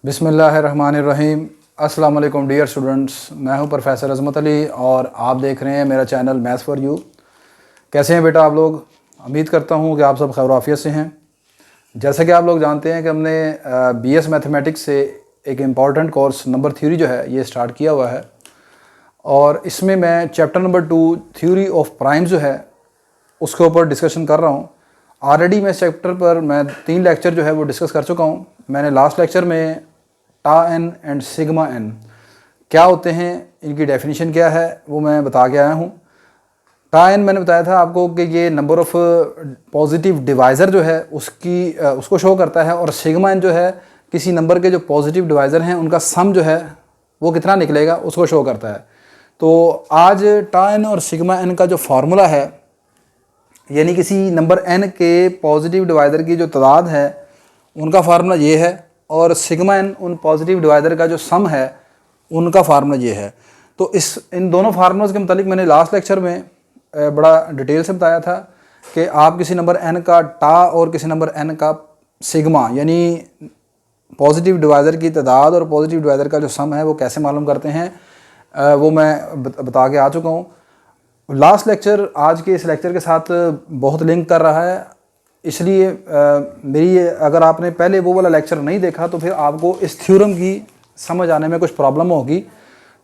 बिस्मिल्लाहिर्रहमानिर्रहीम। अस्सलाम वालेकुम डियर स्टूडेंट्स, मैं हूं प्रोफेसर अज़मत अली और आप देख रहे हैं मेरा चैनल मैथ्स फॉर यू। कैसे हैं बेटा आप लोग? उम्मीद करता हूं कि आप सब खैर आफियत से हैं। जैसा कि आप लोग जानते हैं कि हमने बीएस मैथमेटिक्स से एक इम्पॉर्टेंट कोर्स नंबर थ्योरी जो है ये स्टार्ट किया हुआ है और इसमें मैं chapter number 2 theory of primes जो है उसके ऊपर डिस्कशन कर रहा हूँ। ऑलरेडी मैं इस चैप्टर पर मैं 3 लेक्चर जो है वो डिस्कस कर चुका हूँ। मैंने लास्ट लेक्चर में टा एन एंड सिग्मा एन क्या होते हैं, इनकी डेफिनेशन क्या है, वो मैं बता के आया हूँ। टा एन मैंने बताया था आपको कि ये नंबर ऑफ़ पॉजिटिव डिवाइज़र जो है उसको शो करता है, और सिग्मा एन जो है किसी नंबर के जो पॉजिटिव डिवाइज़र हैं उनका सम जो है वो कितना निकलेगा उसको शो करता है। तो आज टा एन और सिग्मा एन का जो फार्मूला है, यानी किसी नंबर एन के पॉजिटिव डिवाइज़र की जो तादाद है उनका फार्मूला ये है, और सिग्मा एन उन पॉजिटिव डिवाइज़र का जो सम है उनका फार्मूला ये है। तो इन दोनों फार्मूलाज के मुतालिक मैंने लास्ट लेक्चर में बड़ा डिटेल से बताया था कि आप किसी नंबर एन का टा और किसी नंबर एन का सिग्मा यानी पॉजिटिव डिवाइज़र की तादाद और पॉजिटिव डिवाइज़र का जो सम है वो कैसे मालूम करते हैं, वो मैं बता के आ चुका हूँ। लास्ट लेक्चर आज के इस लेक्चर के साथ बहुत लिंक कर रहा है, इसलिए अगर आपने पहले वो वाला लेक्चर नहीं देखा तो फिर आपको इस थ्योरम की समझ आने में कुछ प्रॉब्लम होगी।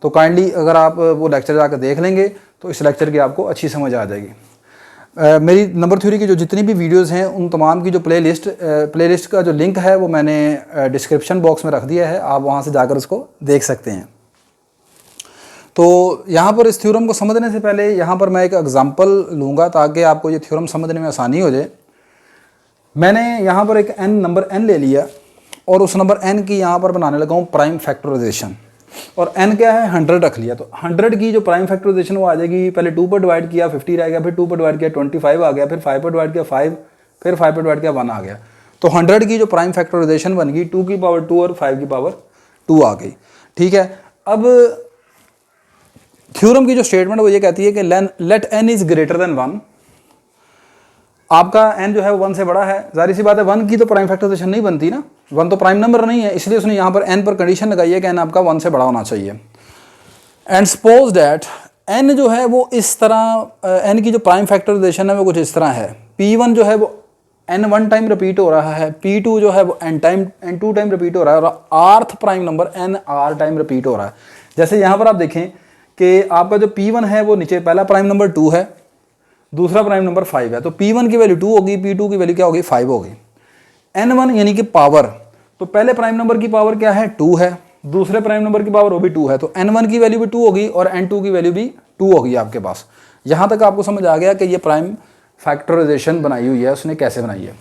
तो काइंडली अगर आप वो लेक्चर जाकर देख लेंगे तो इस लेक्चर की आपको अच्छी समझ आ जाएगी। मेरी नंबर थ्योरी की जो जितनी भी वीडियोस हैं उन तमाम की जो प्लेलिस्ट का जो लिंक है वो मैंने डिस्क्रिप्शन बॉक्स में रख दिया है, आप वहाँ से जाकर उसको देख सकते हैं। तो यहाँ पर इस थ्योरम को समझने से पहले यहाँ पर मैं एक एग्जांपल लूँगा ताकि आपको ये थ्योरम समझने में आसानी हो जाए। मैंने यहाँ पर एक नंबर n ले लिया और उस नंबर n की यहाँ पर बनाने लगा हूँ प्राइम फैक्टराइजेशन, और n क्या है 100 रख लिया। तो 100 की जो प्राइम फैक्टराइजेशन वो आ जाएगी, पहले 2 पर डिवाइड किया 50 रह गया, फिर 2 पर डिवाइड किया 25 आ गया, फिर 5 पर डिवाइड किया 5, फिर 5 पर डिवाइड किया 1 आ गया। तो 100 की जो प्राइम फैक्टराइजेशन बन गई 2 की पावर 2 और 5 की पावर 2 आ गई। ठीक है, अब थ्योरम की जो स्टेटमेंट वो ये कहती है कि let n is greater than 1। आपका n जो है वो 1 से बड़ा है, जाहिर सी बात है 1 की तो प्राइम फैक्टराइजेशन नहीं बनती ना, 1 तो प्राइम नंबर नहीं है, इसलिए उसने यहाँ पर n पर कंडीशन लगाई है कि n आपका 1 से बड़ा होना चाहिए। एंड सपोज दैट n जो है वो इस तरह, n की जो प्राइम फैक्टराइजेशन है वो कुछ इस तरह है। p1 जो है वो n 1 टाइम रिपीट हो रहा है, p2 जो है वो n 2 टाइम रिपीट हो रहा है, और rth prime number n r time repeat हो रहा है। जैसे यहाँ पर आप देखें कि आपका जो p1 है वो नीचे पहला प्राइम नंबर 2 है, दूसरा प्राइम नंबर 5 है, तो p1 की वैल्यू 2 होगी, p2 की वैल्यू क्या होगी 5 होगी। n1 यानी कि पावर, तो पहले प्राइम नंबर की पावर क्या है 2 है, दूसरे प्राइम नंबर की पावर वो भी 2 है, तो n1 की वैल्यू भी 2 होगी और n2 की वैल्यू भी 2 होगी आपके पास। यहाँ तक आपको समझ आ गया कि ये प्राइम फैक्टराइजेशन बनाई हुई है, उसने कैसे बनाई है।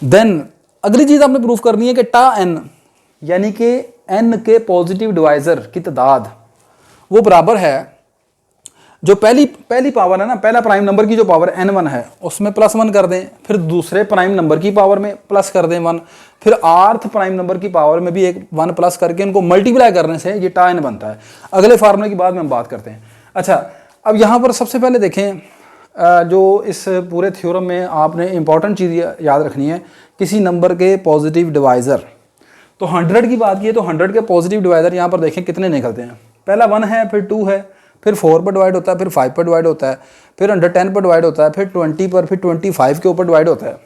देन अगली चीज़ आपने प्रूफ करनी है कि टा n यानी कि n के पॉजिटिव डिवाइज़र की तादाद वो बराबर है जो पहली पावर है ना, पहला प्राइम नंबर की जो पावर n1 है उसमें +1 कर दें, फिर दूसरे प्राइम नंबर की पावर में प्लस कर दें 1, फिर आर्थ प्राइम नंबर की पावर में भी एक 1 प्लस करके इनको मल्टीप्लाई करने से ये टा n बनता है। अगले फार्मूले की बाद में हम बात करते हैं। अच्छा, अब यहाँ पर सबसे पहले देखें, जो इस पूरे थ्योरम में आपने इंपॉर्टेंट चीज़ याद रखनी है, किसी नंबर के पॉजिटिव डिवाइज़र। तो 100 की बात की तो 100 के पॉजिटिव डिवाइज़र यहाँ पर देखें कितने निकलते हैं। पहला 1 है, फिर 2 है, फिर 4 पर डिवाइड होता है, फिर 5 पर डिवाइड होता है, फिर अंडर 10 पर डिवाइड होता है, फिर 20 पर, फिर 25 के ऊपर डिवाइड होता है,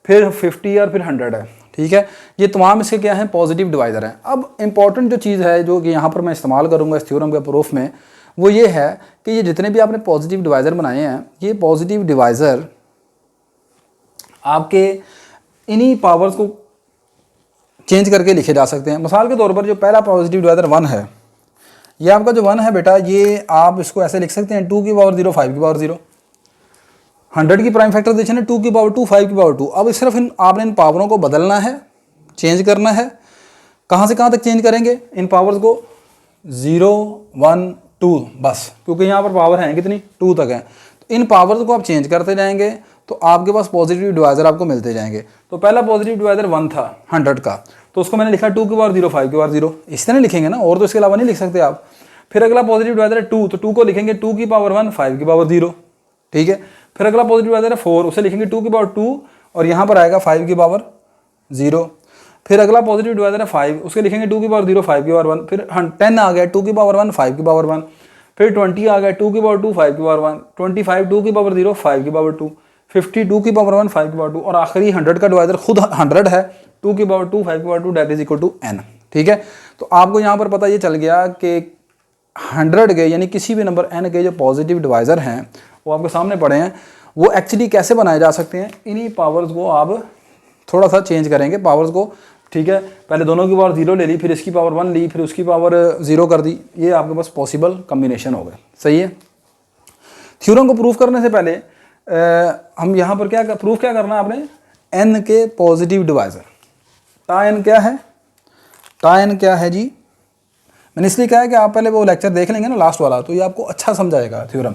फिर 50 और फिर 100 है। ठीक है, ये तमाम इसके क्या हैं पॉजिटिव डिवाइज़र हैं। अब इंपॉर्टेंट जो चीज़ है जो कि यहाँ पर मैं इस्तेमाल करूँगा इस थ्योरम के प्रूफ में, वो ये है कि ये जितने भी आपने पॉजिटिव डिवाइज़र बनाए हैं, ये पॉजिटिव डिवाइज़र आपके इन्हीं पावर्स को चेंज करके लिखे जा सकते हैं। मिसाल के तौर पर जो पहला पॉजिटिव डिवाइज़र 1 है, ये आपका जो 1 है बेटा, ये आप इसको ऐसे लिख सकते हैं 2 की पावर 0 5 की पावर 0। 100 की प्राइम फैक्टराइजेशन है 2 की पावर 2 5 की पावर 2। अब सिर्फ आपने इन पावरों को बदलना है, चेंज करना है। कहाँ से कहाँ तक चेंज करेंगे? इन पावर्स को 0 1 2 बस, क्योंकि यहाँ पर पावर है कितनी 2 तक है। तो इन पावर्स को आप चेंज करते जाएंगे तो आपके पास पॉजिटिव डिवाइज़र आपको मिलते जाएंगे। तो पहला पॉजिटिव डिवाइज़र 1 था 100 का, तो उसको मैंने लिखा 2 की पावर 0 5 की पावर 0, इस तरह लिखेंगे ना, और तो इसके अलावा नहीं लिख सकते आप। फिर अगला पॉजिटिव डिवाइज़र है 2, तो 2 को लिखेंगे 2 की पावर 1 5 की पावर 0। ठीक है, फिर अगला पॉजिटिव डिवाइज़र है 4, उसे लिखेंगे 2 की पावर 2 और यहाँ पर आएगा 5 की पावर 0। फिर अगला पॉजिटिव डिवाइजर है 5, उसके लिखेंगे 2 की पावर 0 5 की पावर 1, फिर 10 आ गया 2 की पावर 1 5 की पावर 1, फिर 20 आ गया 2 की पावर 2 5 की पावर 1, 25 2 की पावर 0 5 की पावर 2, 50 2 की पावर 1 5 की पावर 2, और आखिरी 100 का डिवाइजर खुद 100 है, 2 की पावर 2 5 की power 2 that is equal to n। ठीक है, तो आपको यहाँ पर पता ये चल गया कि 100 के यानी किसी भी नंबर n के जो पॉजिटिव डिवाइजर हैं वो आपके सामने पड़े हैं, वो एक्चुअली कैसे बनाए जा सकते हैं। इन्हीं पावर्स को आप थोड़ा सा चेंज करेंगे पावर्स को। ठीक है, पहले दोनों की पावर 0 ले ली, फिर इसकी पावर 1 ली, फिर उसकी पावर 0 कर दी, ये आपके पास पॉसिबल कम्बिनेशन हो गए। सही है, थ्योरम को प्रूफ करने से पहले हम यहाँ पर क्या प्रूफ क्या करना है आपने, n के पॉजिटिव डिवाइजर। टा n क्या है, टा n क्या है जी, मैंने इसलिए कहा है कि आप पहले वो लेक्चर देख लेंगे ना लास्ट वाला, तो ये आपको अच्छा समझाएगा थ्योरम।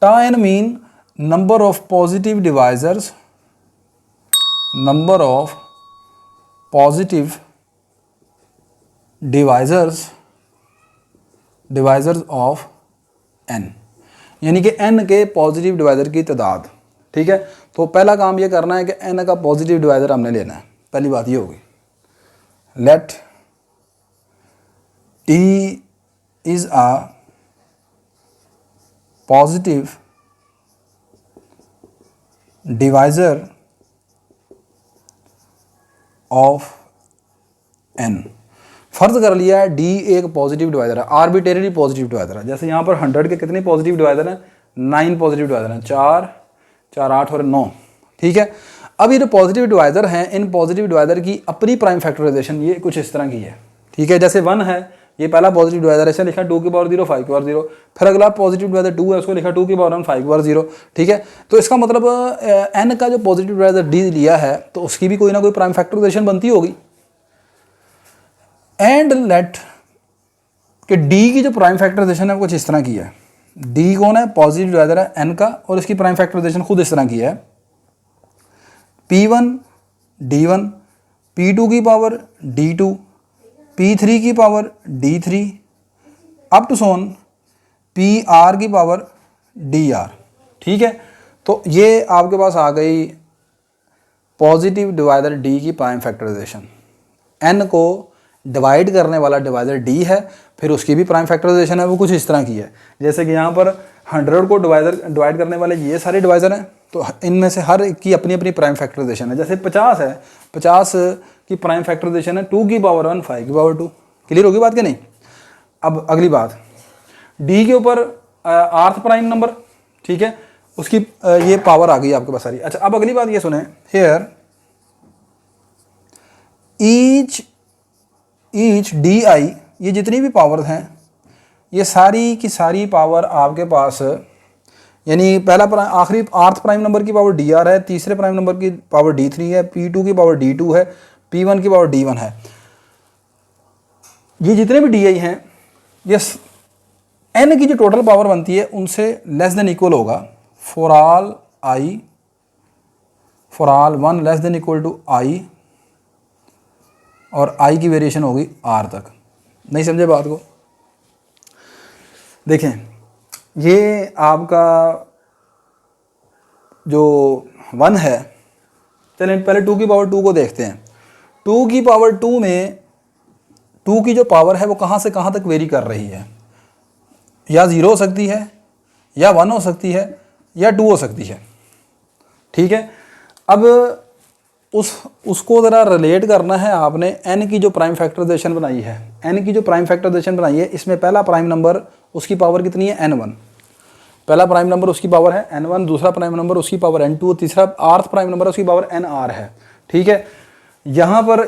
टा n mean number of positive divisors, number of positive divisors of n, यानी कि n के पॉजिटिव डिवाइजर की तादाद। ठीक है, तो पहला काम ये करना है कि n का पॉजिटिव डिवाइजर हमने लेना है। पहली बात ये होगी, let t is a positive divisor of n। फर्ज कर लिया है d एक पॉजिटिव डिवाइजर है, आर्बिट्रेरी पॉजिटिव डिवाइजर है। जैसे यहाँ पर 100 के कितने पॉजिटिव डिवाइजर हैं, 9 पॉजिटिव डिवाइजर हैं, 4 4 8 और 9। ठीक है, अब ये जो पॉजिटिव डिवाइजर हैं, इन पॉजिटिव डिवाइजर की अपनी प्राइम फैक्टराइजेशन ये कुछ इस तरह की है। ठीक है, जैसे 1 है, ये पहला पॉजिटिव डिवाइजर, ऐसे लिखा 2 की पावर 0 5 की पावर 0, फिर अगला पॉजिटिव डिवाइजर 2 है, उसको लिखा 2 की पावर 1 5 की पावर 0। ठीक है, तो इसका मतलब n का जो पॉजिटिव डिवाइजर d लिया है तो उसकी भी कोई ना कोई प्राइम फैक्टराइजेशन बनती होगी। एंड लेट कि d की जो प्राइम फैक्टराइजेशन है कुछ इस तरह की है। d कौन है, पॉजिटिव डिवाइजर है n का, और इसकी प्राइम फैक्टराइजेशन खुद इस तरह की है, p1 d1, p2 की पावर d2, p3 की पावर d3 अप टू सोन pr की पावर dr। ठीक है, तो ये आपके पास आ गई पॉजिटिव डिवाइजर d की प्राइम फैक्टराइजेशन। n को डिवाइड करने वाला डिवाइजर d है, फिर उसकी भी प्राइम फैक्टराइजेशन है, वो कुछ इस तरह की है। जैसे कि यहाँ पर 100 को डिवाइड करने वाले ये सारे डिवाइजर हैं, तो इनमें से हर एक की अपनी अपनी प्राइम फैक्टराइजेशन है। जैसे 50 है, 50 की प्राइम फैक्टराइजेशन है 2 की पावर 1 5 की पावर 2। क्लियर होगी बात कि नहीं। अब अगली बात, d के ऊपर आर्थ प्राइम नंबर, ठीक है, उसकी ये पावर आ गई आपके पास सारी। अच्छा, अब अगली बात ये सुने, हेयर ईच डी आई, ये जितनी भी पावर हैं ये सारी की सारी पावर आपके पास, यानी पहला आखिरी आर्थ प्राइम नंबर की पावर डी आर है, तीसरे प्राइम नंबर की पावर डी थ्री है, p2 की पावर d2 है, p1 की पावर d1 है। ये जितने भी डी आई हैं, ये n की जो टोटल पावर बनती है उनसे लेस देन इक्वल होगा for all 1 less than equal to i, और i की वेरिएशन होगी r तक। नहीं समझे बात को। देखें, ये आपका जो 1 है, चलें पहले 2 की पावर 2 को देखते हैं। 2 की पावर 2 में 2 की जो पावर है वो कहाँ से कहाँ तक वेरी कर रही है, या 0 हो सकती है, या 1 हो सकती है, या 2 हो सकती है। ठीक है, अब उसको ज़रा रिलेट करना है आपने। n की जो प्राइम फैक्टराइजेशन बनाई है, n की जो प्राइम फैक्टराइजेशन बनाई है, इसमें पहला प्राइम नंबर उसकी पावर कितनी है, n1। पहला प्राइम नंबर उसकी पावर है n1, दूसरा प्राइम नंबर उसकी पावर n2, तीसरा आर्थ प्राइम नंबर उसकी पावर nr है। ठीक है, यहाँ पर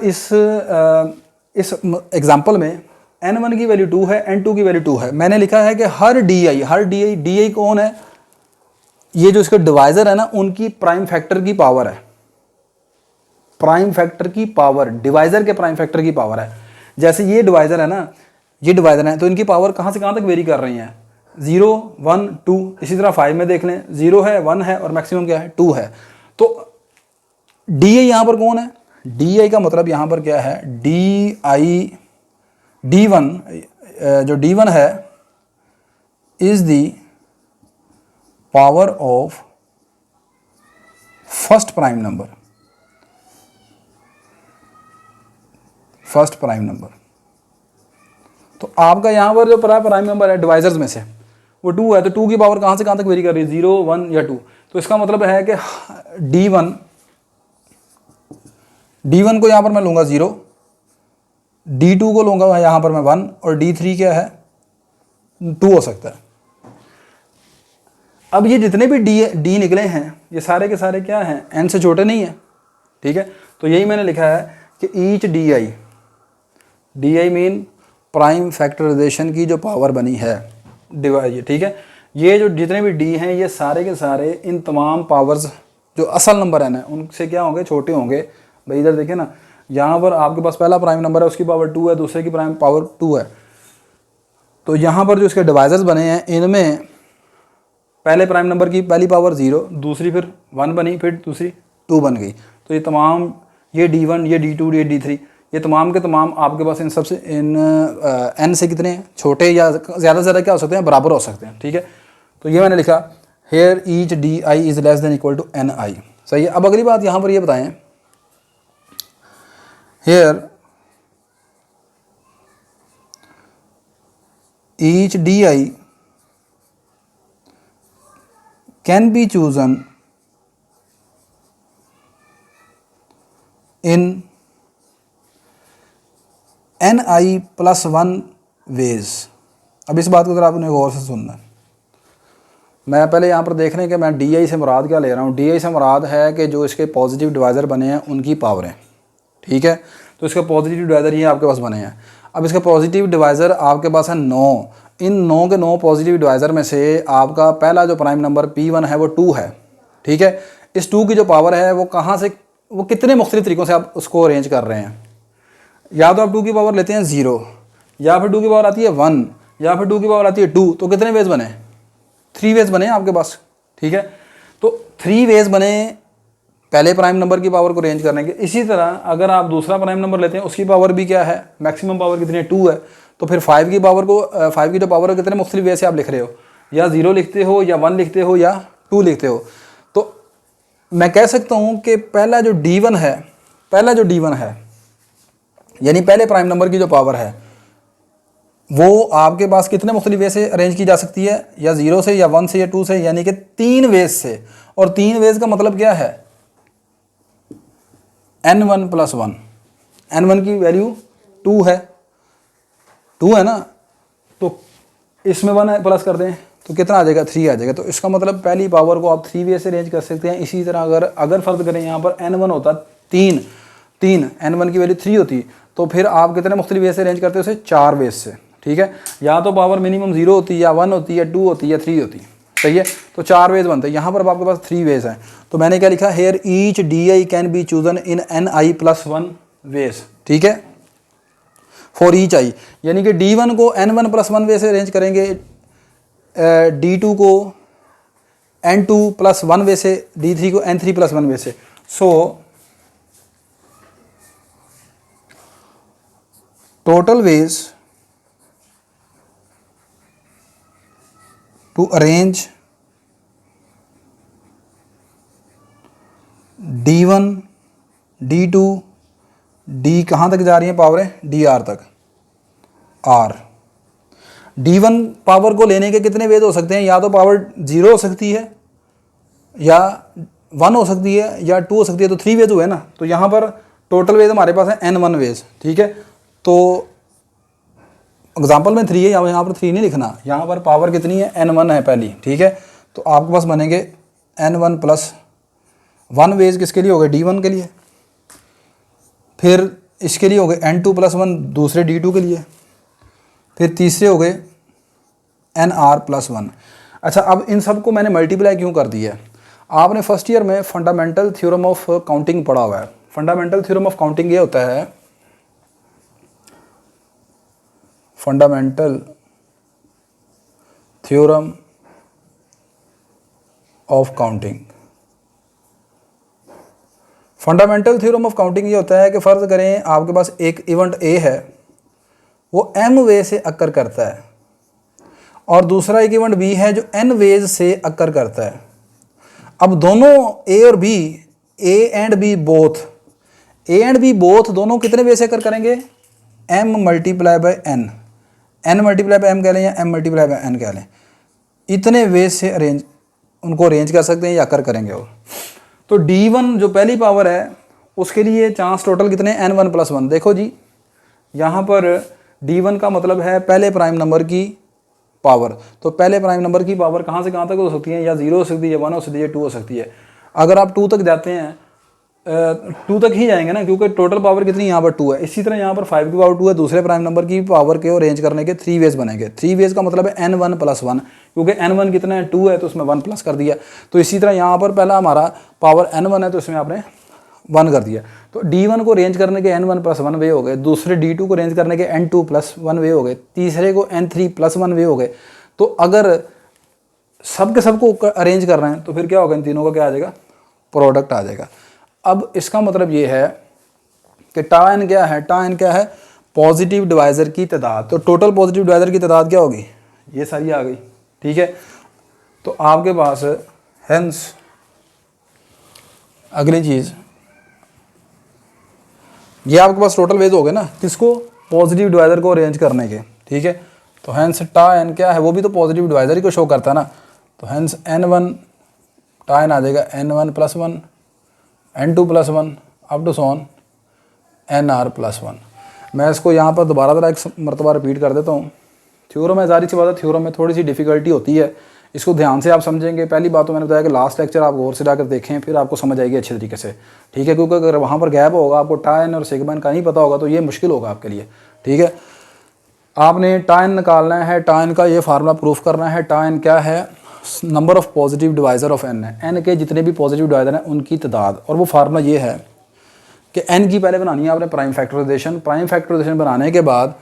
इस एग्जाम्पल में n1 की वैल्यू 2 है, n2 की वैल्यू 2 है। मैंने लिखा है कि हर डी आई कौन है, ये जो इसका डिवाइजर है ना, उनकी प्राइम फैक्टर की पावर है। प्राइम फैक्टर की पावर डिवाइजर के प्राइम फैक्टर की पावर है। जैसे ये डिवाइजर है ना, ये डिवाइजर है, तो इनकी पावर कहाँ से कहाँ तक वेरी कर रही हैं, 0 1 2। इसी तरह 5 में देख लें, 0 है, 1 है, और मैक्सिमम क्या है, 2 है। तो डी आई यहाँ पर कौन है, डी आई का मतलब यहाँ पर क्या है, D1, जो D1 है is the power of first prime number. First prime number. तो आपका यहाँ पर जो प्राइम नंबर है डिवाइजर्स में से वो 2 है, तो 2 की पावर कहाँ से कहाँ तक वेरी कर रही है, 0, 1 या 2। तो इसका मतलब है कि D1 को यहाँ पर मैं लूँगा 0, D2 को लूँगा यहाँ पर मैं 1 और D3 क्या है 2 हो सकता है। अब ये जितने भी D निकले हैं ये सारे के सारे क्या हैं, n से छोटे नहीं है, ठीक है। तो यही मैंने लिखा है कि each DI mean prime factorisation की जो पावर बनी है डिवाइड, ठीक है। ये जो जितने भी D हैं ये सारे के सारे इन तमाम पावर्स जो असल नंबर है ना उनसे क्या होंगे, छोटे होंगे। भाई इधर देखिए ना, यहाँ पर आपके पास पहला प्राइम नंबर है उसकी पावर 2 है, दूसरे की प्राइम पावर 2 है। तो यहाँ पर जो इसके डिवाइजर्स बने हैं इनमें पहले प्राइम नंबर की पहली पावर 0, दूसरी फिर 1 बनी, फिर दूसरी 2 बन गई। तो ये तमाम ये D1 ये D2 ये D3 ये तमाम के तमाम आपके पास इन सबसे इन n से कितने हैं, छोटे या ज़्यादा से ज़्यादा क्या हो सकते हैं, बराबर हो सकते हैं, ठीक है। तो ये मैंने लिखा here each DI is less than equal to NI। सही है। अब अगली बात यहाँ पर ये बताएं, here each DI can be chosen in NI plus 1 ways। अब इस बात को अगर आपने गौर से सुनना है, मैं पहले यहाँ पर देख रहे हैं कि मैं DI से मुराद क्या ले रहा हूँ। DI से मुराद है कि जो इसके पॉजिटिव डिवाइज़र बने हैं उनकी पावरें, ठीक है। तो इसका पॉजिटिव डिवाइज़र ये आपके पास बने हैं। अब इसका पॉजिटिव डिवाइज़र आपके पास है 9। इन 9 के 9 पॉजिटिव डिवाइज़र में से आपका पहला जो प्राइम नंबर P1 है वो 2 है, ठीक है। इस 2 की जो पावर है वो कहाँ से, वो कितने मुख्तलिफ तरीक़ों से आप उसको अरेंज कर रहे हैं। या तो आप 2 की पावर लेते हैं 0, या फिर 2 की पावर आती है 1, या फिर 2 की पावर आती है 2। तो कितने वेज बने, 3 वेज बने आपके पास, ठीक है। तो 3 वेज बने पहले प्राइम नंबर की पावर को अरेंज करने के। इसी तरह अगर आप दूसरा प्राइम नंबर लेते हैं उसकी पावर भी क्या है, मैक्सिमम पावर कितनी है, 2 है। तो फिर 5 की पावर को 5 की जो पावर है कितने मुख्तलिफ वे से आप लिख रहे हो, या 0 लिखते हो, या 1 लिखते हो, या 2 लिखते हो। तो मैं कह सकता हूँ कि पहला जो D1 है यानी पहले प्राइम नंबर की जो पावर है वो आपके पास कितने मुख्तलिफ वे से अरेंज की जा सकती है, या 0 से, या 1 से, या 2 से, यानी कि 3 वेज से। और 3 वेज का मतलब क्या है, N1 + 1। N1 की वैल्यू 2 है ना, तो इसमें 1 प्लस कर दें तो कितना आ जाएगा, 3 आ जाएगा। तो इसका मतलब पहली पावर को आप 3 वे से अरेंज कर सकते हैं। इसी तरह अगर फर्ज करें यहाँ पर N1 होता 3, N1 की वैल्यू 3 होती, तो फिर आप कितने मुख्तलिफ वे से अरेंज करते हो उसे, 4 वेज से, ठीक है। या तो पावर मिनिमम 0 होती, या 1 होती, या 2 होती, या 3 होती, सही है। तो 4 वेज बनते हैं। यहाँ पर अब आपके पास 3 वेज हैं। तो मैंने क्या लिखा, here each DI can be chosen in NI + 1 ways, ठीक है, फॉर ईच I। यानी कि D1 को N1 + 1 वे से अरेंज करेंगे, D2 को N2 + 1 वे से, D3 को N3 + 1 वे से। So total ways to arrange D1 D2 D कहाँ तक जा रही है पावरें, DR तक, R। D1 पावर को लेने के कितने वेज हो सकते हैं, या तो पावर 0 हो सकती है, या 1 हो सकती है, या 2 हो सकती है। तो 3 वेज हुए ना। तो यहाँ पर टोटल वेज हमारे पास है N1 वेज, ठीक है। तो एग्जाम्पल में 3 है, यहाँ पर 3 नहीं लिखना, यहाँ पर पावर कितनी है, N1 है पहली, ठीक है। तो आपके पास बनेंगे N1 + 1 वेज किसके लिए हो गए, D1 के लिए। फिर इसके लिए हो गए N2 + 1 दूसरे D2 के लिए। फिर तीसरे हो गए NR + 1। अच्छा, अब इन सब को मैंने मल्टीप्लाई क्यों कर दिया है, आपने फर्स्ट ईयर में फंडामेंटल थ्योरम ऑफ काउंटिंग पढ़ा हुआ है। फंडामेंटल थ्योरम ऑफ काउंटिंग ये होता है, fundamental theorem of counting. Fundamental theorem of counting ये होता है कि फ़र्ज़ करें आपके पास एक इवेंट A है, वो M वे से अक्कर करता है, और दूसरा एक इवेंट B है जो N वेज से अक्कर करता है। अब दोनों A और B, A and B both दोनों कितने वे से अक्कर करेंगे, m multiply by n multiply by m कह लें या m मल्टीप्लाई बाय n कह लें, इतने वेज से अरेंज उनको अरेंज कर सकते हैं या करेंगे। और तो d1 जो पहली पावर है उसके लिए चांस टोटल कितने n1 + 1। देखो जी यहाँ पर d1 का मतलब है पहले प्राइम नंबर की पावर। तो पहले प्राइम नंबर की पावर कहाँ से कहाँ तक हो सकती है, या 0 हो सकती है, 1 हो सकती है, 2 हो सकती है। अगर आप 2 तक जाते हैं 2 तक ही जाएंगे ना, क्योंकि टोटल पावर कितनी यहाँ पर 2 है। इसी तरह यहाँ पर 5 की पावर 2 है, दूसरे प्राइम नंबर की पावर के अरेंज करने के 3 वेज बनेंगे। 3 वेज का मतलब है n1 + 1, क्योंकि n1 कितना है 2 है तो उसमें 1 प्लस कर दिया। तो इसी तरह यहाँ पर पहला हमारा पावर n1 है तो इसमें आपने 1 कर दिया। तो d1 को रेंज करने के n1 + 1 वे हो गए, दूसरे d2 को रेंज करने के n2 + 1 वे हो गए, तीसरे को n3 + 1 वे हो गए। तो अगर सब के सब को अरेंज कर रहे हैं तो फिर क्या होगा, इन तीनों का क्या आ जाएगा, प्रोडक्ट आ जाएगा। अब इसका मतलब ये है कि टाइन क्या है, टाइन क्या है, पॉजिटिव डिवाइज़र की तादाद। तो टोटल पॉजिटिव डिवाइज़र की तादाद क्या होगी, ये सारी आ गई, ठीक है। तो आपके पास हेंस अगली चीज़ ये आपके पास टोटल वेज हो गए ना, किसको, पॉजिटिव डिवाइज़र को अरेंज करने के, ठीक है। तो हेंस टाइन क्या है, वो भी तो पॉजिटिव डिवाइज़र ही को शो करता है ना। तो हेंस n1 टाइन आ जाएगा n1 + 1, n2 + 1 up to sworn nr + 1। मैं इसको यहाँ पर दोबारा ज़रा एक मरतबा रिपीट कर देता हूँ। थ्योरम में ज़ाहिर सी बात है, थ्योरम में थोड़ी सी डिफ़िकल्टी होती है, इसको ध्यान से आप समझेंगे। पहली बात तो मैंने बताया कि लास्ट लेक्चर आप गौर से जाकर देखें, फिर आपको समझ आएगी अच्छे तरीके से, ठीक है। क्योंकि अगर वहाँ पर गैप होगा, आपको टाइन और सिग्मा का नहीं पता होगा तो ये मुश्किल होगा आपके लिए, ठीक है। आपने टाइन निकालना है, टाइन का ये फार्मूला प्रूफ करना है। टाइन क्या है, number of positive divisor of n है, n के जितने भी पॉजिटिव डिवाइज़र हैं उनकी तादाद। और वो फार्मूला ये है कि n की पहले बनानी है आपने प्राइम फैक्टराइजेशन। प्राइम फैक्टराइजेशन बनाने के बाद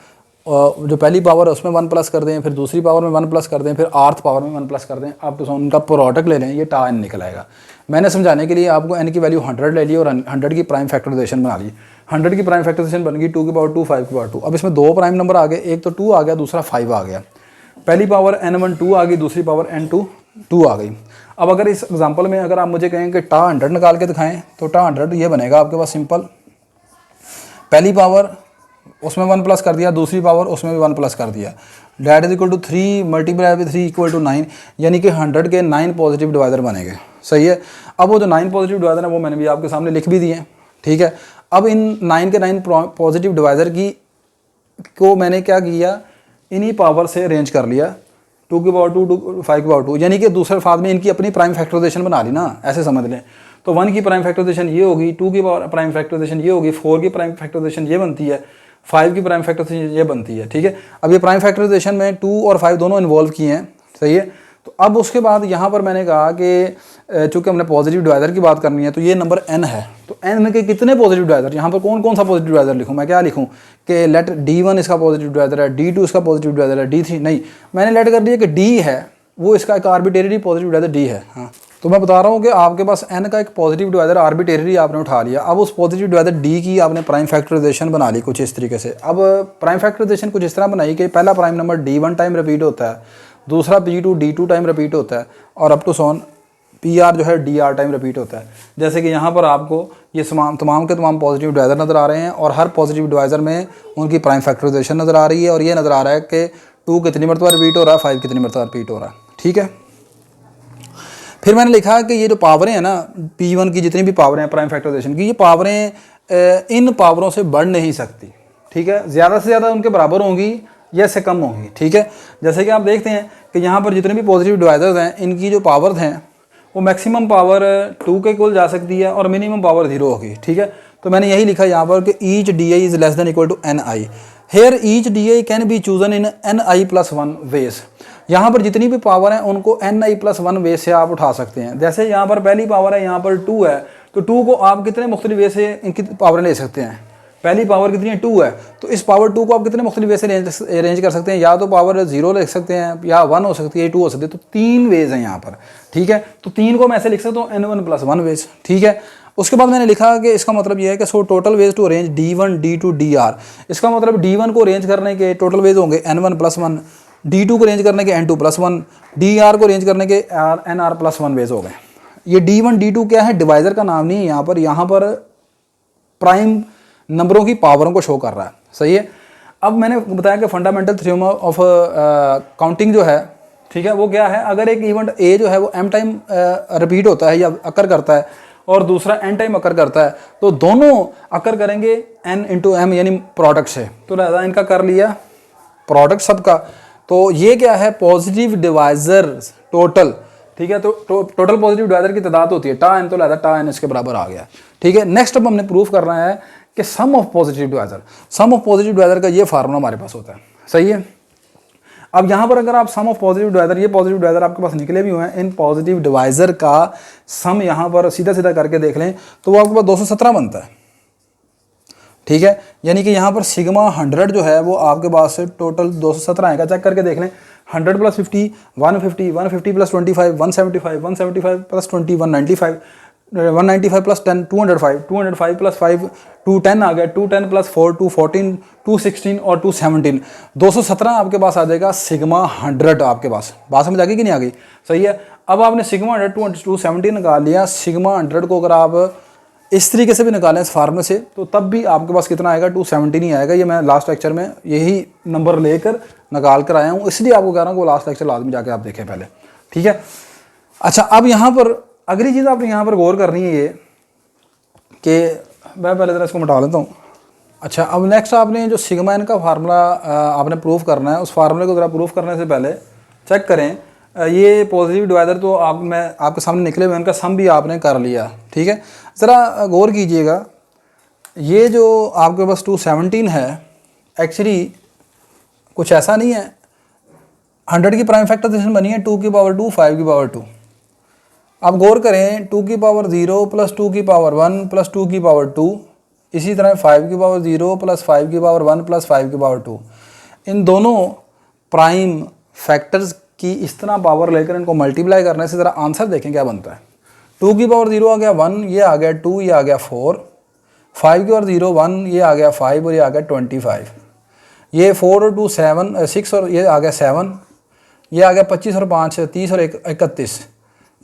जो पहली पावर है उसमें 1 प्लस कर दें, फिर दूसरी पावर में 1 प्लस कर दें, फिर आर्थ पावर में 1 प्लस कर दें, आप तो उनका प्रोडक्ट ले लें, ये टाइन निकल आएगा। मैंने समझाने के लिए आपको n की वैल्यू 100 ले ली और 100 की प्राइम फैक्टराइजेशन बना ली। 100 की प्राइम फैक्टराइजेशन बन गई 2 की पावर 2, 5 की पावर 2। अब इसमें 2 प्राइम नंबर आ गए, एक तो 2 आ गया, दूसरा 5 आ गया। पहली पावर n1 2 आ गई, दूसरी पावर n2 2 आ गई। अब अगर इस एग्जांपल में अगर आप मुझे कहें कि टा 100 निकाल के दिखाएं, तो टा 100 ये बनेगा आपके पास सिंपल, पहली पावर उसमें 1 प्लस कर दिया, दूसरी पावर उसमें भी 1 प्लस कर दिया, that is equal to 3 multiply by 3 equal to 9, यानी कि 100 के 9 पॉजिटिव डिवाइज़र बनेंगे, सही है। अब वो जो 9 पॉजिटिव डिवाइज़र है वो मैंने भी आपके सामने लिख भी दिए, ठीक है। अब इन 9 के 9 पॉजिटिव डिवाइज़र की को मैंने क्या किया, इन्हीं पावर से अरेंज कर लिया, 2 की पावर 2, 5 की पावर 2, यानी कि दूसरे फाद में इनकी अपनी प्राइम फैक्टराइजेशन बना ली ना, ऐसे समझ लें। तो 1 की प्राइम फैक्टराइजेशन ये होगी, 2 की प्राइम फैक्टराइजेशन ये होगी, 4 की प्राइम फैक्टराइजेशन ये बनती है, 5 की प्राइम फैक्टराइजेशन ये बनती है, ठीक है। अब ये प्राइम फैक्टराइजेशन में 2 और 5 दोनों इन्वॉल्व किए हैं, सही है। तो अब उसके बाद यहाँ पर मैंने कहा कि चूँकि हमने पॉजिटिव डिवाइज़र की बात करनी है तो ये नंबर n है, तो n के कितने पॉजिटिव डिवाइज़र, यहाँ पर कौन कौन सा पॉजिटिव डिवाइज़र लिखूँ, मैं क्या लिखूँ कि लेट d1 इसका पॉजिटिव डिवाइज़र है, d2 इसका पॉजिटिव डिवाइज़र है, d3 नहीं, मैंने लेट कर दिया कि d है वो इसका एक आर्बिट्रेरी पॉजिटिव डिवाइज़र d है। हाँ, तो मैं बता रहा हूँ कि आपके पास n का एक पॉजिटिव डिवाइज़र आर्बिट्रेरी आपने उठा लिया। अब उस पॉजिटिव डिवाइज़र d की आपने प्राइम फैक्टराइजेशन बना ली कुछ इस तरीके से। अब प्राइम फैक्टराइजेशन कुछ इस तरह बनाई कि पहला prime number d1 time repeat होता है, दूसरा p2 d2 टाइम रिपीट होता है, और अप टू सॉन pr जो है dr टाइम रिपीट होता है। जैसे कि यहाँ पर आपको ये तमाम के तमाम पॉजिटिव डिवाइज़र नज़र आ रहे हैं और हर पॉजिटिव डिवाइज़र में उनकी प्राइम फैक्टराइजेशन नज़र आ रही है, और ये नज़र आ रहा है कि 2 कितनी मरतबा रिपीट हो रहा है, 5 कितनी मरतबा रिपीट हो रहा है, ठीक है। फिर मैंने लिखा कि ये जो पावरें हैं ना, p1 की जितनी भी पावरें हैं प्राइम फैक्टराइजेशन की, ये पावरें इन पावरों से बढ़ नहीं सकती, ठीक है। ज़्यादा से ज़्यादा उनके बराबर होंगी या इससे कम होंगी, ठीक है। जैसे कि आप देखते हैं कि यहाँ पर जितने भी पॉजिटिव डिवाइज़र्स हैं इनकी जो पावर्स हैं वो मैक्सिमम पावर 2 के इक्वल जा सकती है और मिनिमम पावर 0 होगी, ठीक है। तो मैंने यही लिखा यहाँ पर कि each D I is less than equal to N I. Here each D I can be chosen in N I plus 1 ways. यहाँ पर जितनी भी पावर है उनको एन आई प्लस 1 वे से आप उठा सकते हैं। जैसे यहाँ पर पहली पावर है, यहाँ पर 2 है, तो 2 को आप कितने मुख्तलिफ वे से इनकी पावर ले सकते हैं। पहली पावर कितनी है, 2 है, तो इस पावर 2 को आप कितने मुख्तलिफ वे से अरेंज कर सकते हैं, या तो पावर 0 लिख सकते हैं, या 1 हो सकती है, 2 हो सकती है। तो 3 वेज हैं यहाँ पर, ठीक है। तो 3 को मैं ऐसे लिख सकता हूँ n1 प्लस 1 वेज, ठीक है। उसके बाद मैंने लिखा कि इसका मतलब ये है कि so total ways to arrange d1 d2 dr। इसका मतलब d1 को अरेंज करने के टोटल वेज होंगे n1 प्लस 1, d2 को अरेंज करने के n2 प्लस 1, dr को अरेंज करने के nr प्लस 1 वेज हो गए। ये d1 d2 क्या है, डिवाइज़र का नाम नहीं है यहाँ पर प्राइम नंबरों की पावरों को शो कर रहा है, सही है। अब मैंने बताया कि फंडामेंटल थ्योरम ऑफ काउंटिंग जो है, ठीक है, वो क्या है, अगर एक इवेंट ए जो है वो m टाइम रिपीट होता है या अकर करता है और दूसरा n टाइम अकर करता है, तो दोनों अकर करेंगे n इंटू एम यानी प्रोडक्ट से। तो लिहाजा इनका कर लिया प्रोडक्ट सबका। तो ये क्या है, पॉजिटिव डिवाइजर टोटल, ठीक है। तो टोटल पॉजिटिव डिवाइजर की तादाद होती है टा एन, तो लिहाजा टा एन इसके बराबर आ गया, ठीक है। नेक्स्ट अब हमने प्रूफ करना है कि sum of positive divisor, sum of positive divisor का ये फार्मूला हमारे पास होता है, सही है। अब यहाँ पर अगर आप सम ऑफ पॉजिटिव डिवाइजर, ये पॉजिटिव डिवाइजर आपके पास निकले भी हुए हैं, इन पॉजिटिव डिवाइजर का सम यहाँ पर सीधा सीधा करके देख लें तो वो आपके पास 217 बनता है, ठीक है। यानी कि यहाँ पर सिग्मा 100 जो है वो आपके पास टोटल 217 आएगा। चेक करके देख लें, 100 plus 50 150, 150 plus 25 175, 175 plus 20 195, 195 plus 10 205, 205 plus 5 210 आ गया, 210 प्लस 4 214, 216 और 217, 217 आपके पास आ जाएगा सिग्मा 100 आपके पास। बात समझ आ गई कि नहीं आ गई? सही है। अब आपने सिग्मा 100 217 निकाल लिया। सिग्मा 100 को अगर आप इस तरीके से भी निकालें इस फार्मूले से, तो तब भी आपके पास कितना आएगा, 217 ही आएगा। ये मैं लास्ट लेक्चर में यही नंबर लेकर निकाल कर आया हूँ, इसलिए आपको कह रहा हूँ कि वो लास्ट लेक्चर लाजमी जाके आप देखें पहले, ठीक है। अच्छा, अब यहाँ पर अगली चीज़ आपने यहाँ पर गौर करनी है ये कि मैं पहले ज़रा इसको मिटा लेता हूँ। अच्छा, अब नेक्स्ट आपने जो सिग्मा एन का फार्मूला आपने प्रूफ करना है, उस फार्मूले को ज़रा प्रूफ करने से पहले चेक करें, ये पॉजिटिव डिवाइडर तो मैं आपके सामने निकले हुए, उनका सम भी आपने कर लिया, ठीक है। ज़रा गौर कीजिएगा, ये जो आपके पास 217 है, एक्चुअली कुछ ऐसा नहीं है। 100 की प्राइम फैक्टराइजेशन बनी है 2 की पावर 2 5 की पावर 2। अब गौर करें, 2 की पावर 0 प्लस 2 की पावर 1 प्लस 2 की पावर 2, इसी तरह 5 की पावर 0 प्लस 5 की पावर 1 प्लस 5 की पावर 2। इन दोनों प्राइम फैक्टर्स की इस तरह पावर लेकर इनको मल्टीप्लाई करने से ज़रा आंसर देखें क्या बनता है। 2 की पावर 0 आ गया 1, ये आ गया 2, ये आ गया 4, 5 की पावर 0 1, ये आ गया 5 और ये आ गया 25, ये 4 और 2 7 6 और ये आ गया 7, ये आ गया 25 और 5 30 और 31।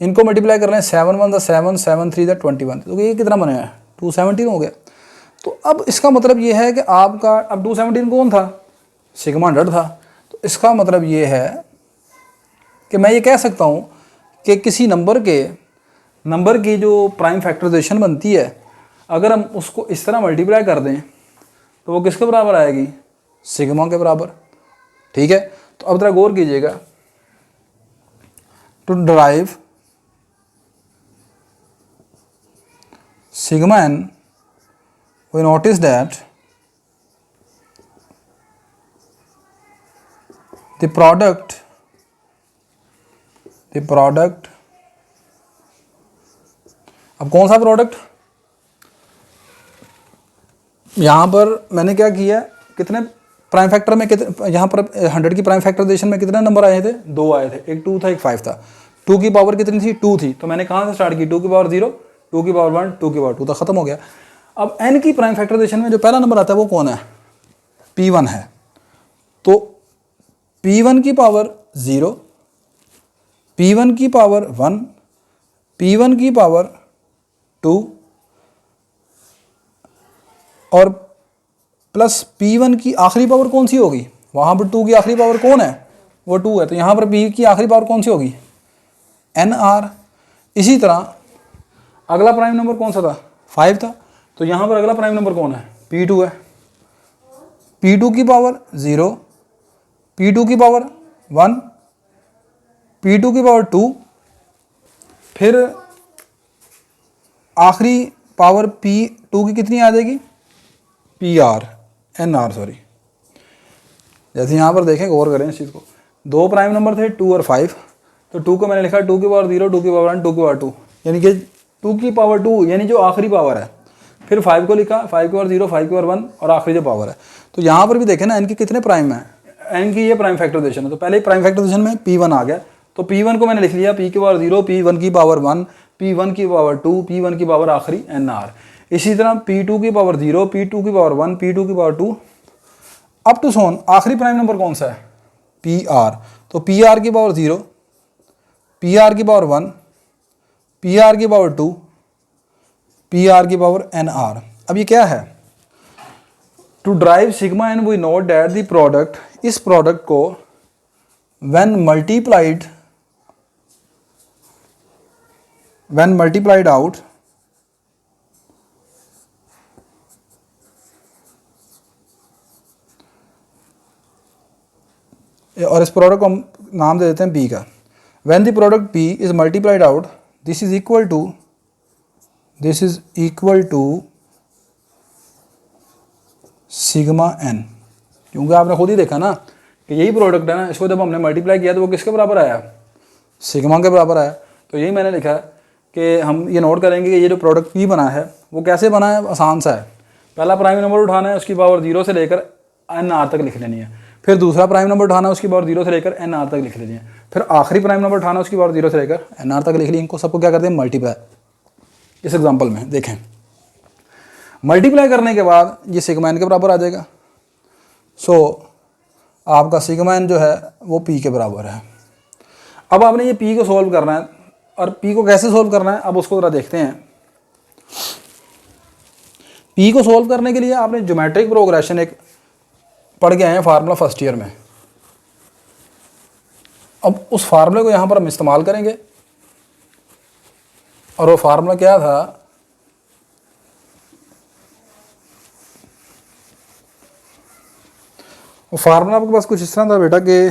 इनको मल्टीप्लाई कर लें, 7 1 7 7 3 21, तो ये कितना बनेगा, 217 हो गया। तो अब इसका मतलब ये है कि आपका अब 217 कौन था, सिग्मा 100 था। तो इसका मतलब ये है कि मैं ये कह सकता हूँ कि किसी नंबर की जो प्राइम फैक्टराइजेशन बनती है, अगर हम उसको इस तरह मल्टीप्लाई कर दें तो वो किसके बराबर आएगी, सिग्मा के बराबर, ठीक है। तो अब जरा गौर कीजिएगा, to derive sigma n, we notice that the product अब कौन सा प्रोडक्ट, यहाँ पर मैंने क्या किया, कितने प्राइम फैक्टर में कितने, यहाँ पर 100 की प्राइम फैक्टराइजेशन में कितने नंबर आए थे, 2 आए थे, एक 2 था एक 5 था। 2 की पावर कितनी थी, 2 थी। तो मैंने कहाँ से स्टार्ट की, 2 की पावर 0, 2 की पावर 1, 2 की पावर 2, तो खत्म हो गया। अब n की प्राइम फैक्टराइजेशन में जो पहला नंबर आता है वो कौन है, p1 है। तो p1 की पावर 0, p1 की पावर 1, p1 की पावर 2 और प्लस p1 की आखिरी पावर कौन सी होगी, वहाँ पर 2 की आखिरी पावर कौन है, वो 2 है। तो यहाँ पर p की आखिरी पावर कौन सी होगी, nr। इसी तरह अगला प्राइम नंबर कौन सा था, 5 था। तो यहाँ पर अगला प्राइम नंबर कौन है, p2 है। p2 की पावर 0, p2 की पावर 1, p2 की पावर 2, फिर आखिरी पावर p2 की कितनी आ जाएगी, nr सॉरी। जैसे यहाँ पर देखें, गौर करें इस चीज़ को, 2 प्राइम नंबर थे 2 और 5, तो 2 को मैंने लिखा 2 की पावर 0, 2 की पावर 1, 2 की पावर 2, यानी कि 2 की पावर 2 यानी जो आखिरी पावर है। फिर 5 को लिखा, 5 की पावर 0, 5 की पावर 1 और आखिरी जो पावर है। तो यहाँ पर भी देखें ना, इनके कितने प्राइम है, n की ये प्राइम फैक्टराइजेशन है। तो पहले प्राइम फैक्टराइजेशन में p1 आ गया, तो p1 को मैंने लिख लिया p की पावर 0, p1 की पावर 1, p1 की पावर 2, p1 की पावर आखिरी nr। इसी तरह p2 की पावर 0, p2 की पावर 1, p2 की पावर 2 अप टू सोन आखिरी प्राइम नंबर कौन सा है, pr। तो pr की पावर 0, pr की पावर 1, pr की पावर 2, pr की पावर nr। अब ये क्या है, to derive sigma N we note that the product, इस प्रोडक्ट को when multiplied out और इस प्रोडक्ट को हम नाम दे देते हैं P का। when the product P is multiplied out, this is equal to sigma n, क्योंकि आपने खुद ही देखा ना कि यही प्रोडक्ट है ना, इसको जब हमने मल्टीप्लाई किया तो वो किसके बराबर आया, सिग्मा के बराबर आया। तो यही मैंने लिखा है कि हम ये नोट करेंगे कि ये जो प्रोडक्ट P बना है वो कैसे बना है, आसान सा है। पहला प्राइम नंबर उठाना है, उसकी पावर 0 से लेकर n r तक लिख लेनी है। फिर दूसरा प्राइम नंबर उठाना है, उसकी पावर 0 से लेकर n r तक लिख लेनी है। फिर आखिरी प्राइम नंबर उठाना है, उसकी पावर 0 से लेकर n r तक लिख ली। इनको सबको क्या करते हैं, मल्टीप्लाई। इस एग्जाम्पल में देखें, मल्टीप्लाई करने के बाद ये सिग्मा n के बराबर आ जाएगा। सो आपका सिग्मा n जो है वो P के बराबर है। अब आपने ये P को सोल्व करना है, और P को कैसे सोल्व करना है अब उसको ज़रा देखते हैं। P को सोल्व करने के लिए आपने ज्योमेट्रिक प्रोग्रेशन एक पढ़ के आए हैं फार्मूला फर्स्ट ईयर में। अब उस फार्मूले को यहाँ पर हम इस्तेमाल करेंगे, और वो फार्मूला क्या था, वो फार्मूला आपके पास कुछ इस तरह था बेटा कि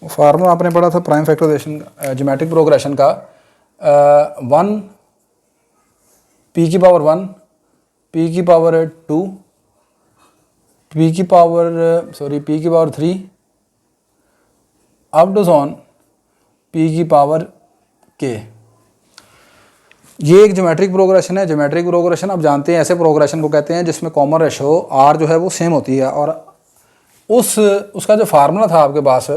वो फार्मूला आपने पढ़ा था प्राइम फैक्टराइजेशन ज्योमेट्रिक प्रोग्रेशन का, 1 P की पावर 1, P की पावर 2, P की power 3 up to on P की पावर K। ये एक ज्योमेट्रिक प्रोग्रेशन है। ज्योमेट्रिक प्रोग्रेशन आप जानते हैं ऐसे प्रोग्रेशन को कहते हैं जिसमें कॉमन रेशो R जो है वो सेम होती है, और उसका जो फार्मूला था आपके पास,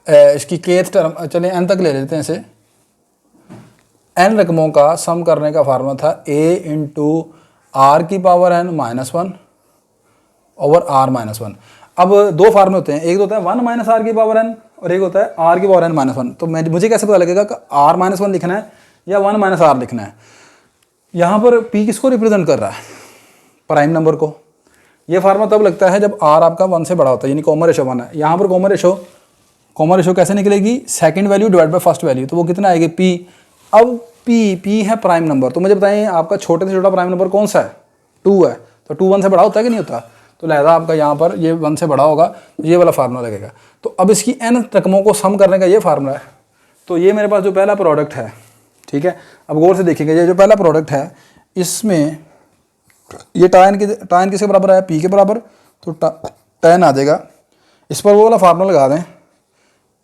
इसकी केथ टर्म, चलिए n तक ले लेते हैं इसे, n रकमों का सम करने का फार्मूला था a इंटू आर की power n minus 1 over r minus 1। अब दो फार्मूले होते हैं, एक होता है 1 माइनस आर की पावर n और एक होता है r की पावर n माइनस 1। तो मुझे कैसे पता लगेगा कि r माइनस 1 लिखना है या 1 माइनस r लिखना है। यहाँ पर p किसको रिप्रेजेंट कर रहा है, प्राइम नंबर को। ये फार्मूला तब लगता है जब r आपका 1 से बड़ा होता है, यानी कॉमन रेशो 1 है। यहाँ पर कॉमन रेशो कैसे निकलेगी, second value divide by first value, तो वो कितना आएगी p। अब p है प्राइम नंबर, तो मुझे बताएं आपका छोटे से छोटा प्राइम नंबर कौन सा है, 2 है। तो 2 1 से बड़ा होता है कि नहीं होता, तो लिहाजा आपका यहाँ पर ये 1 से बड़ा होगा, तो ये वाला फार्मूला लगेगा। तो अब इसकी n रकमों को सम करने का ये फार्मूला है। तो ये मेरे पास जो पहला प्रोडक्ट है, ठीक है, अब गौर से देखेंगे, ये जो पहला प्रोडक्ट है इसमें ये tan किसके बराबर है, P के बराबर, तो tan आ जाएगा। इस पर वो वाला फार्मूला लगा दें,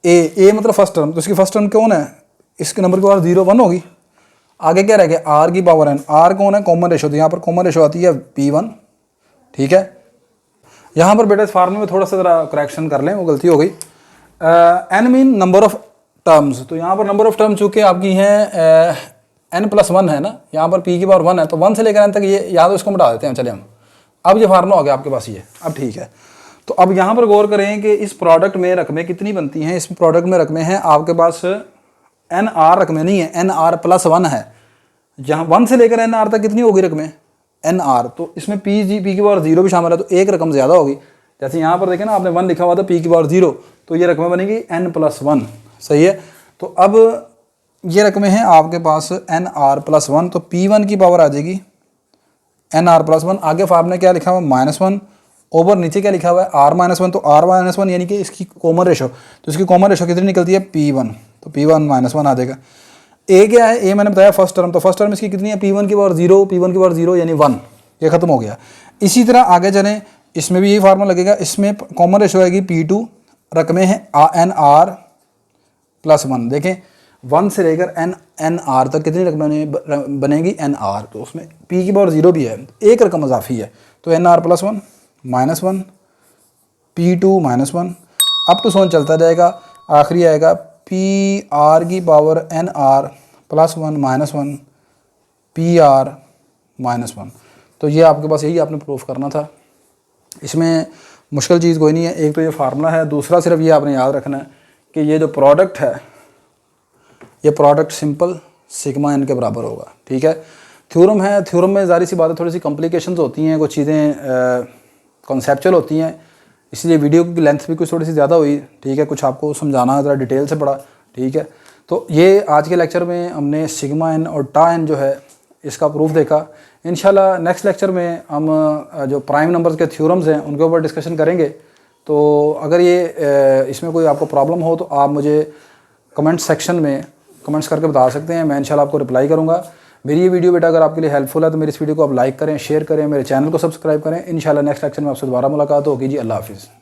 a मतलब फर्स्ट टर्म, तो इसकी फर्स्ट टर्म कौन है, इसके नंबर के बाद 0 1 होगी। आगे क्या रह गया, r की पावर n, r कौन है, कॉमन रेशो, तो यहाँ पर कॉमन रेशो आती है P1, ठीक है। यहाँ पर बेटा इस फार्मूले में थोड़ा सा ज़रा करेक्शन कर लें, वो गलती हो गई। n mean number of terms, तो यहाँ पर नंबर ऑफ टर्म चूँकि आपकी हैं n+1 है ना, यहाँ पर p की पावर 1 है, तो 1 से लेकर n तक ये याद हो, इसको मिटा देते हैं। चले हम, अब ये फार्मूला हो गया आपके पास ये, अब ठीक है। तो अब यहाँ पर गौर करें कि इस प्रोडक्ट में रकमें कितनी बनती हैं। इस प्रोडक्ट में रकमें हैं आपके पास nr रकमें नहीं है, nr+1 है। जहाँ 1 से लेकर nr तक कितनी होगी रकमें, nr, तो इसमें p की पावर 0 भी शामिल है, तो एक रकम ज़्यादा होगी। जैसे यहाँ पर देखें ना, आपने 1 लिखा हुआ था, p की पावर 0, तो ये रकमें बनेगी n+1, सही है। तो अब ये रकमें हैं आपके पास nr+1, तो p1 की पावर आ जाएगी nr+1। आगे फार्मूला क्या लिखा हुआ है, -1 ओवर नीचे क्या लिखा हुआ है, r-1, तो r-1 यानी कि इसकी कॉमन रेशो, तो इसकी कॉमन रेशो कितनी निकलती है, p1, तो p1 -1 आ जाएगा। a क्या है, a मैंने बताया फर्स्ट टर्म, तो फर्स्ट टर्म इसकी कितनी है, p1 की पावर 0, p1 की पावर 0 यानी 1, ये खत्म हो गया। इसी तरह आगे चलें, इसमें भी यही फार्मूला लगेगा, इसमें कॉमन रेशो आएगी p2, रकमें हैं nr+1। देखें 1 से लेकर nr तक कितनी रकमें बनेगी, nr, तो उसमें p की पावर 0 भी है, एक रकम इजाफी है, तो nr+1 -1, p2 -1, अप टू सोन चलता जाएगा, आखिरी आएगा pr की पावर nr+1 -1 pr -1। तो ये आपके पास यही आपने प्रूफ करना था, इसमें मुश्किल चीज़ कोई नहीं है। एक तो ये फार्मूला है, दूसरा सिर्फ ये आपने याद रखना है कि ये जो प्रोडक्ट है, ये प्रोडक्ट सिंपल सिग्मा n के बराबर होगा, ठीक है। थ्योरम है, थ्योरम में ज़ाहिर सी बात है थोड़ी सी कॉम्प्लिकेशंस होती हैं, कुछ चीज़ें कॉन्सेप्चुअल होती हैं, इसलिए वीडियो की लेंथ भी कुछ थोड़ी सी ज़्यादा हुई, ठीक है, कुछ आपको समझाना ज़रा डिटेल से पड़ा, ठीक है। तो ये आज के लेक्चर में हमने सिग्मा एन और टा एन जो है इसका प्रूफ देखा। इंशाल्लाह नेक्स्ट लेक्चर में हम जो प्राइम नंबर्स के थ्योरम्स हैं उनके ऊपर डिस्कशन करेंगे। तो अगर ये इसमें कोई आपको प्रॉब्लम हो तो आप मुझे कमेंट सेक्शन में कमेंट्स करके बता सकते हैं, मैं इंशाल्लाह आपको रिप्लाई करूँगा। मेरी ये वीडियो बेटा अगर आपके लिए हेल्पफुल है तो मेरी इस वीडियो को आप लाइक करें, शेयर करें, मेरे चैनल को सब्सक्राइब करें। इंशाल्लाह नेक्स्ट लेक्चर में आपसे दोबारा मुलाकात होगी जी। अल्लाह हाफिज़।